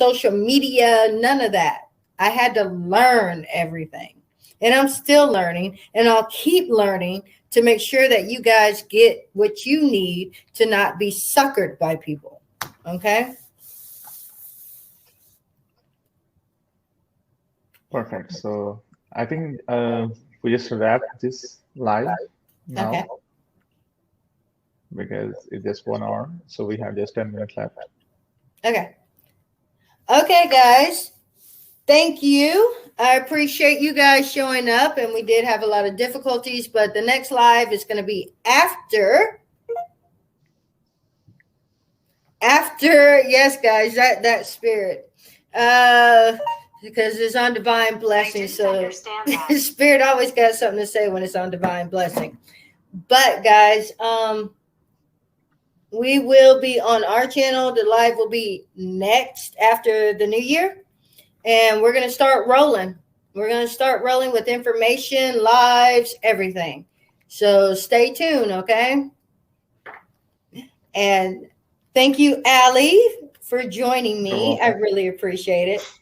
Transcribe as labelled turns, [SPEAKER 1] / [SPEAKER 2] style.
[SPEAKER 1] social media, none of that. I had to learn everything. And I'm still learning, and I'll keep learning to make sure that you guys get what you need to not be suckered by people. Okay?
[SPEAKER 2] Perfect. So I think we just wrap this live
[SPEAKER 1] Okay.
[SPEAKER 2] now because it's just 1 hour. So we have just 10 minutes left.
[SPEAKER 1] Okay. Okay, guys. Thank you. I appreciate you guys showing up, and we did have a lot of difficulties, but the next live is going to be after, yes, guys, that spirit. Because it's on divine blessing. So spirit always got something to say when it's on divine blessing. But guys, we will be on our channel. The live will be next after the new year. And we're going to start rolling. We're going to start rolling with information, lives, everything. So stay tuned, okay? And thank you, Allie, for joining me. I really appreciate it.